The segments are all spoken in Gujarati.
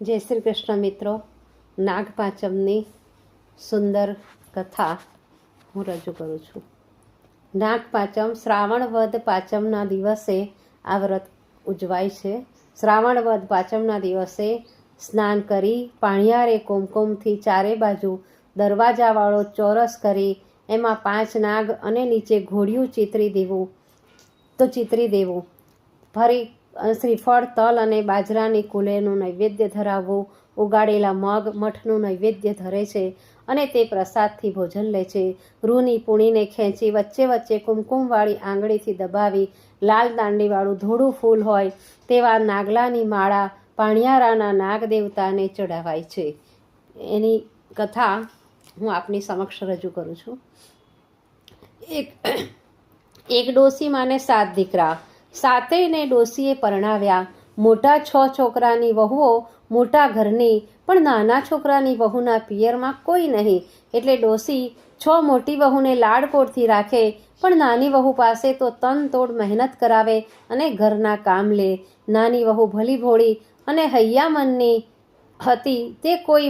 જય શ્રી કૃષ્ણ મિત્રો, નાગપાંચમની સુંદર કથા હું રજૂ કરું છું. નાગપાંચમ શ્રાવણ વદ પાંચમના દિવસે આ વ્રત ઉજવાય છે. શ્રાવણ વદ પાંચમના દિવસે સ્નાન કરી પાણિયારે કુમકુમથી ચારે બાજુ દરવાજાવાળો ચોરસ કરી એમાં 5 નાગ અને નીચે ઘોડિયું ચિતરી દેવું. ફરી શ્રીફળ, તલ અને બાજરાની કુલેરનું નૈવેદ્ય ધરાવવું. ઉગાડેલા મગ, મઠનું નૈવેદ્ય ધરે છે અને તે પ્રસાદથી ભોજન લે છે. રૂની પૂણીને ખેંચી વચ્ચે વચ્ચે કુમકુમવાળી આંગળીથી દબાવી લાલ દાંડીવાળું ધોળું ફૂલ હોય તેવા નાગલાની માળા પાણિયારાના નાગ દેવતાને ચડાવાય છે. એની કથા હું આપની સમક્ષ રજૂ કરું છું. એક ડોસીમાને 7 દીકરા. 7યને ડોસીએ પરણાવ્યા. મોટા 6 છોકરાની વહુઓ મોટા ઘરની, પણ નાના છોકરાની વહુના પિયરમાં કોઈ નહીં. એટલે ડોસી 6 મોટી વહુને લાડકોડથી રાખે, પણ નાની વહુ પાસે તો તનતોડ મહેનત કરાવે અને ઘરના કામ લે. નાની વહુ ભલી ભોળી અને હૈયામનની હતી. તે કોઈ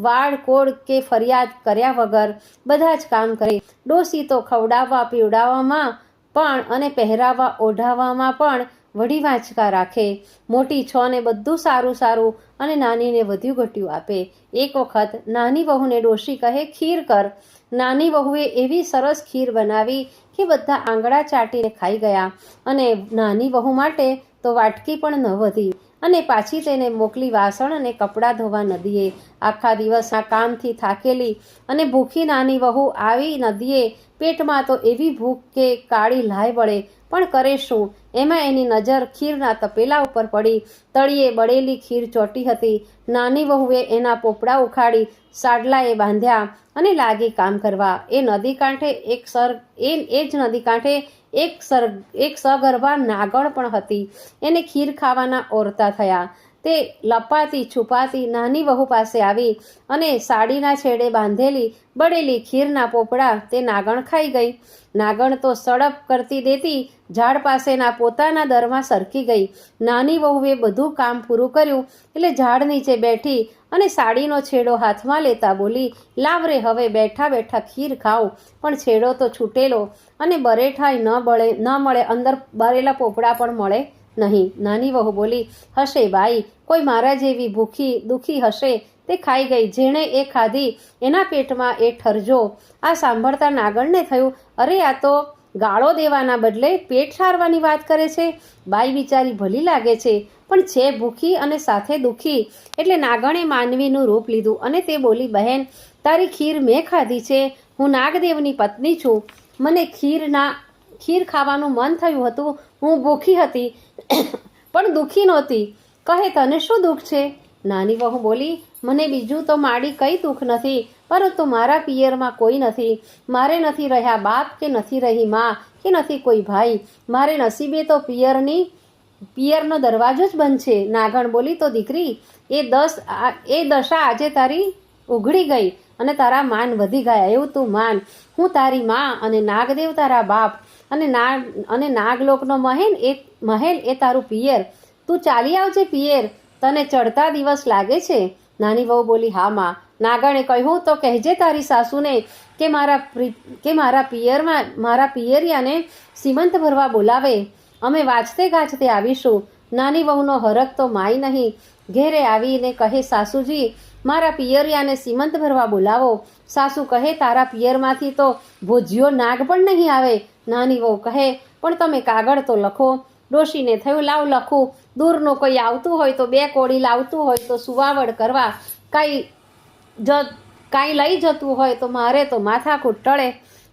વાડ કોડ કે ફરિયાદ કર્યા વગર બધા જ કામ કરે. ડોસી તો ખવડાવવા પીવડાવવામાં પણ અને પહેરાવવા ઓઢાવવામાં પણ વળી વાંચકા રાખે. મોટી 6ને બધું સારું સારું અને નાનીને વધ્યું ઘટ્યું આપે. એક વખત નાની વહુને ડોશી કહે, ખીર કર. નાની વહુએ એવી સરસ ખીર બનાવી કે બધા આંગળા ચાટીને ખાઈ ગયા અને નાની વહુ માટે તો વાટકી પણ ન વધી અને પાછી તેને મોકલી વાસણ અને કપડાં ધોવા નદીએ. આખા દિવસના કામથી થાકેલી અને ભૂખી નાની વહુ આવી નદીએ. પેટમાં તો એવી ભૂખ કે કાળી લાય બળે, પણ કરે શું? એમાં એની નજર ખીરના તપેલા ઉપર પડી. તળિયે બળેલી ખીર ચોટી હતી. નાની વહુએ એના પોપડા ઉખાડી સાડલાએ બાંધ્યા અને લાગી કામ કરવા. એ નદી કાંઠે એ જ નદી કાંઠે એક સગર્ભા નાગણ પણ હતી. એને ખીર ખાવાના ઓરતા થયા. તે લપાતી છુપાતી નાની વહુ પાસે આવી અને સાડીના છેડે બાંધેલી બળેલી ખીરના પોપડા તે નાગણ ખાઈ ગઈ. નાગણ તો સડપ કરતી દેતી ઝાડ પાસેના પોતાના દરમાં સરકી ગઈ. નાની વહુએ બધું કામ પૂરું કર્યું એટલે ઝાડ નીચે બેઠી અને સાડીનો છેડો હાથમાં લેતા બોલી, લાવ રે, હવે બેઠા બેઠા ખીર ખાઉં. પણ છેડો તો છૂટેલો અને બરેઠાય ન મળે, અંદર બરેલા પોપડા પણ મળે નહીં. નાની વહુ બોલી, હશે બાઈ, કોઈ મારા જેવી ભૂખી દુખી હશે તે ખાઈ ગઈ. જેણે એ ખાધી એના પેટમાં એ ઠરજો. આ સાંભળતા નાગણને થયું, અરે આ તો ગાળો દેવાના બદલે પેટ ઠારવાની વાત કરે છે. બાઈ બિચારી ભલી લાગે છે, પણ છે ભૂખી અને સાથે દુખી. એટલે નાગણે માનવીનું રૂપ લીધું અને તે બોલી, બહેન, તારી ખીર મેં ખાધી છે. હું નાગદેવની પત્ની છું. મને ખીર ખાવાનું મન થયું હતું. હું ભૂખી હતી પણ દુઃખી નહોતી. કહે, તને શું દુઃખ છે? નાની વહુ બોલી, મને બીજું તો માડી કંઈ દુઃખ નથી, પરંતુ મારા પિયરમાં કોઈ નથી. મારે નથી રહ્યા બાપ કે નથી રહી મા કે નથી કોઈ ભાઈ. મારે નસીબે તો પિયરનો દરવાજો જ બંધ છે. નાગણ બોલી, તો દીકરી, એ દશા આજે તારી ઉઘડી ગઈ અને તારા માન વધી ગયા. એવું તું માન, હું તારી મા અને નાગદેવ તારા બાપ અને નાગલોકનો મહેલ એ તારું પિયર. તું ચાલી આવજે પિયર. તને ચડતા દિવસ લાગે છે? નાની વહુ બોલી, હા માં. નાગણે કહ્યું, તો કહેજે તારી સાસુને કે મારા પિયરિયાને સીમંત ભરવા બોલાવે. અમે વાંચતે ગાજતે આવીશું. નાની વહુનો હરખ તો માય નહીં. ઘેરે આવીને કહે, સાસુજી, મારા પિયરિયાને સીમંત ભરવા બોલાવો. સાસુ કહે, તારા પિયરમાંથી તો ભોજ્યો નાગ પણ નહીં આવે. નાની વહુ કહે, પણ તમે કાગળ તો લખો. ડોશીને થયું, લાવ લખું. દૂરનું કોઈ આવતું હોય તો 2 કોડી લાવતું હોય તો સુવાવડ કરવા, કાંઈ લઈ જતું હોય તો મારે તો માથાકૂટ ટળે.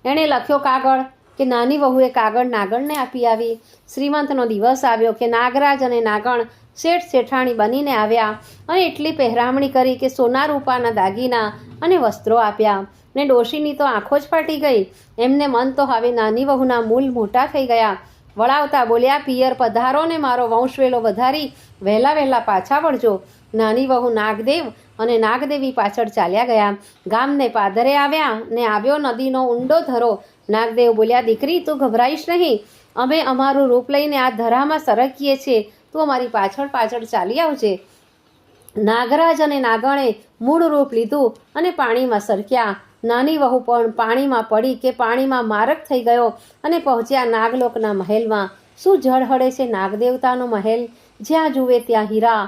એણે લખ્યો કાગળ કે નાની વહુએ કાગળ નાગણને આપી આવી. શ્રીમંતનો દિવસ આવ્યો કે નાગરાજ અને નાગણ શેઠ શેઠાણી બનીને આવ્યા અને એટલી પહેરામણી કરી કે સોના રૂપાના દાગીના અને વસ્ત્રો આપ્યા. ને ડોશીની તો આંખો જ ફાટી ગઈ. એમને મન તો હવે નાની વહુના મૂલ મોટા થઈ ગયા. વળાવતા બોલ્યા, પિયર પધારો ને મારો વંશવેલો વધારી વહેલા પાછા વળજો. નાની વહુ નાગદેવ અને નાગદેવી પાછળ ચાલ્યા ગયા. ગામને પાદરે આવ્યા ને આવ્યો નદીનો ઊંડો ધરો. નાગદેવ બોલ્યા, દીકરી, તું ગભરાઈશ નહીં. અમે અમારું રૂપ લઈને આ ધરામાં સરકીએ છીએ. તું અમારી પાછળ ચાલી આવજે. નાગરાજ અને નાગણે મૂળ રૂપ લીધું અને પાણીમાં સરક્યા. નાની વહુ પણ પાણીમાં પડી કે પાણીમાં મારક થઈ ગયો અને પહોંચ્યા નાગલોકના મહેલમાં. શું ઝળહળે છે નાગદેવતાનો મહેલ! જ્યાં જુએ ત્યાં હીરા,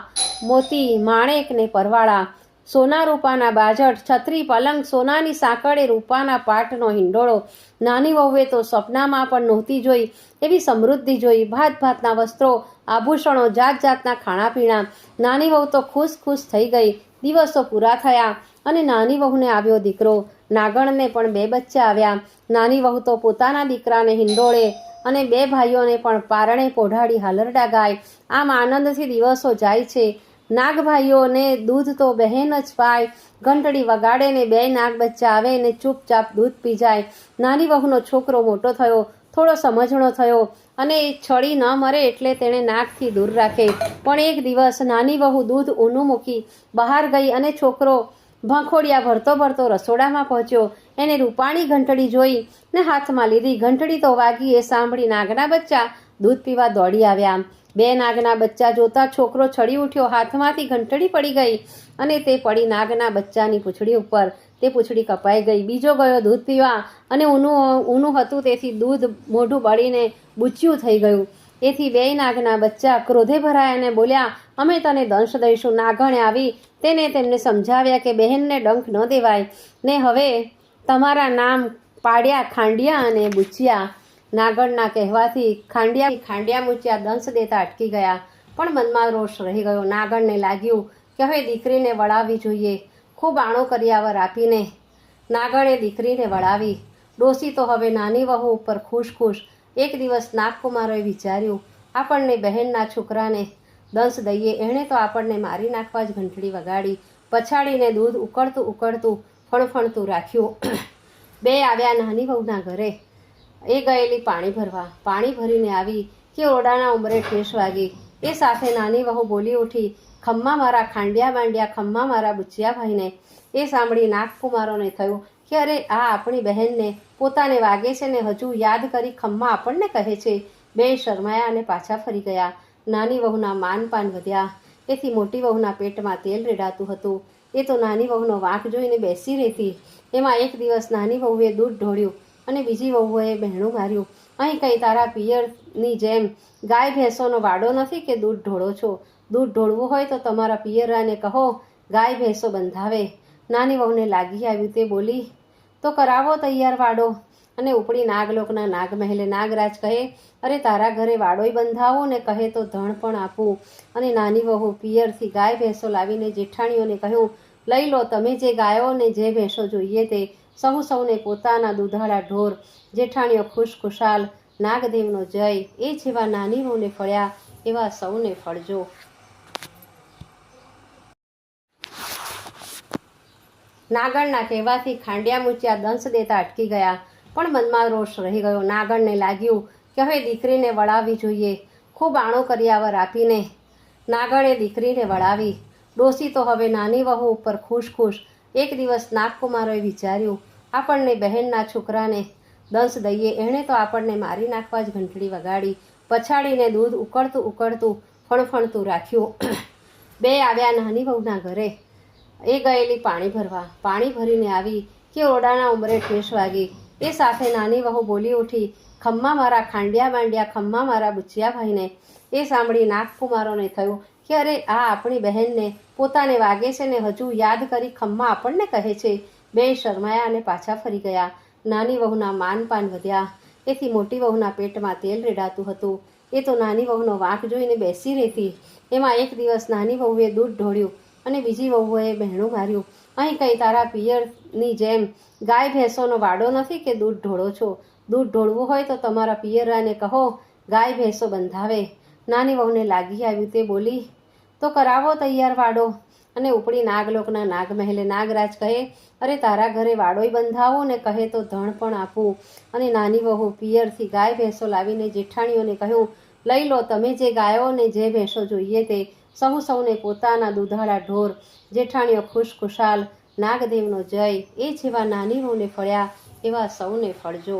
મોતી, માણેક ને પરવાળા, સોના રૂપાના બાજટ, છત્રી, પલંગ, સોનાની સાંકળે, રૂપાના પાટનો હિંડોળો. નાની વહુએ તો સપનામાં પણ નહોતી જોઈ એવી સમૃદ્ધિ જોઈ. ભાત ભાતના વસ્ત્રો, આભૂષણો, જાત જાતના ખાણાપીણા. નાની વહુ તો ખુશ થઈ ગઈ. દિવસો પૂરા થયા અને નાની વહુને આવ્યો દીકરો. નાગણને પણ 2 બચ્ચા આવ્યા. નાની વહુ તો પોતાના દીકરાને હિંડોળે અને 2 ભાઈઓને પણ પારણે પોઢાડી હાલરડા ગાય. આમ આનંદથી દિવસો જાય છે. નાગભાઈઓને દૂધ તો બહેન જ પાય. ઘંટડી વગાડે ને 2 નાગ બચ્ચા આવે ને ચૂપચાપ દૂધ પી જાય. નાની વહુનો છોકરો મોટો થયો, થોડો સમજણો થયો અને છળી ન મરે એટલે તેણે નાગથી દૂર રાખે. પણ એક દિવસ નાની વહુ દૂધ ઊનું મૂકી બહાર ગઈ અને છોકરો ભંખોડિયા ભરતો રસોડામાં પહોંચ્યો. એને રૂપાણી ઘંટડી જોઈ ને હાથમાં લીધી. ઘંટડી તો વાગી એ સાંભળી નાગના બચ્ચા દૂધ પીવા દોડી આવ્યા. 2 નાગના બચ્ચા જોતા છોકરો છળી ઉઠ્યો. હાથમાંથી ઘંટડી પડી ગઈ અને તે પડી નાગના બચ્ચાની પૂંછડી ઉપર. તે પૂંછડી કપાઈ ગઈ. બીજો ગયો દૂધ પીવા અને ઊનું હતું તેથી દૂધ મોઢું બળીને બુચ્યું થઈ ગયું. એથી 2 નાગના બચ્ચા ક્રોધે ભરાયા અને બોલ્યા, અમે તને દંશ દઈશું. નાગણે આવી તેમને સમજાવ્યા કે બહેનને ડંખ ન દેવાય ને હવે તમારા નામ પાડ્યા ખાંડિયા અને બુચિયા. નાગણના કહેવાથી ખાંડિયા મૂચ્યા દંશ દેતા અટકી ગયા. પણ મનમાં રોષ રહી ગયો. નાગણને લાગ્યું કે હવે દીકરીને વળાવવી જોઈએ. ખૂબ આણો કર્યાવર આપીને નાગણે દીકરીને વળાવી. ડોસી તો હવે નાની વહુ ઉપર ખુશ. એક દિવસ નાગકુમારોએ વિચાર્યું, આપણને બહેનના છોકરાને દંશ દઈએ. એણે તો આપણને મારી નાખવા જ ઘંટડી વગાડી. પછાડીને દૂધ ઉકળતું ફણફણતું રાખ્યું. 2 આવ્યા નાની વહુના ઘરે. એ ગયેલી પાણી ભરવા. પાણી ભરીને આવી કે ઓરડાના ઉંબરે ઠેસ વાગી. એ સાથે નાની વહુ બોલી ઉઠી, ખમ્મા મારા ખાંડિયા બાંડિયા, ખમ્મા મારા બુચિયા ભાઈને. એ સાંભળી નાગકુમારોને થયું કે અરે આ આપણી બહેનને પોતાને વાગે છે ને હજુ યાદ કરી ખમ્મા આપણને કહે છે. 2 શરમાયા અને પાછા ફરી ગયા. નાની વહુના માનપાન વધ્યા. એથી મોટી વહુના પેટમાં તેલ રેડાતું હતું. એ તો નાની વહુનો વાંક જોઈને બેસી રહેતી. એમાં એક દિવસ નાની વહુએ દૂધ ઢોળ્યું અને બીજી વહુએ બહેણું માર્યું. અહીં કંઈ તારા પિયરની જેમ ગાય ભેંસોનો વાડો નથી કે દૂધ ઢોળો છો. દૂધ ઢોળવું હોય તો તમારા પિયરાને કહો ગાય ભેંસો બંધાવે. નાની વહુને લાગી આવ્યું. તે બોલી, તો કરાવો તૈયાર વાડો. અને ઉપડી નાગલોકના નાગમહેલે નાગરાજ કહે, અરે તારા ઘરે વાડોય બંધાવો ને કહે તો ધણ પણ આપું. અને નાની વહુ પિયરથી ગાય ભેંસો લાવીને જેઠાણીઓને કહ્યું, લઈ લો તમે જે ગાયો ને જે ભેંસો જોઈએ તે. સૌને પોતાના દૂધાળા ઢોર. જેઠાણીઓ ખુશાલ. નાગદેવનો જય. એ જેવા નાની વહુને ફળ્યા એવા સૌને ફળજો. નાગણના કહેવાથી ખાંડિયા મૂચ્યા દંશ દેતા અટકી ગયા. પણ મનમાં રોષ રહી ગયો. નાગણને લાગ્યું કે હવે દીકરીને વળાવવી જોઈએ. ખૂબ આણો કર્યાવર આપીને નાગણે દીકરીને વળાવી. ડોસી તો હવે નાની વહુ ઉપર ખુશ. એક દિવસ નાગકુમારોએ વિચાર્યું, આપણને બહેનના છોકરાને દંશ દઈએ. એણે તો આપણને મારી નાખવા જ ઘંટડી વગાડી. પછાડીને દૂધ ઉકળતું ફણફણતું રાખ્યું. 2 આવ્યા નાની વહુના ઘરે. એ ગયેલી પાણી ભરવા. પાણી ભરીને આવી કે ઓરડાના ઉંબરે ઠેસ વાગી. એ સાથે નાની વહુ બોલી ઉઠી, ખમ્મા મારા ખાંડિયા બાંડિયા, ખમ્મા મારા બુચિયા ભાઈને. એ સાંભળી નાગકુમારોને થયું કે અરે આ આપણી બહેનને પોતાને વાગે છે ને હજુ યાદ કરી ખમ્મા આપણને કહે છે. 2 શરમાયા અને પાછા ફરી ગયા. નાની વહુના માનપાન વધ્યા. એથી મોટી વહુના પેટમાં તેલ રેડાતું હતું. એ તો નાની વહુનો વાંક જોઈને બેસી રહેતી. એમાં એક દિવસ નાની વહુએ દૂધ ઢોળ્યું અને બીજી વહુએ બહેણું માર્યું. અહીં કંઈ તારા પિયરની જેમ ગાય ભેંસોનો વાડો નથી કે દૂધ ઢોળો છો. દૂધ ઢોળવું હોય તો તમારા પિયરાને કહો ગાય ભેંસો બંધાવે. નાની વહુને લાગી આવ્યું. તે બોલી, તો કરાવો તૈયાર વાડો. અને ઉપડી નાગલોકના નાગમહેલે નાગરાજ કહે, અરે તારા ઘરે વાડોય બંધાવો ને કહે તો ધણ પણ આપું. અને નાની વહુ પિયરથી ગાય ભેંસો લાવીને જેઠાણીઓને કહ્યું, લઈ લો તમે જે ગાયો ને જે ભેંસો જોઈએ તે. સૌને પોતાના દૂધાળા ઢોર. જેઠાણીઓ ખુશાલ. નાગદેવનો જય. એ જેવા નાની વહુને ફળ્યા એવા સૌને ફળજો.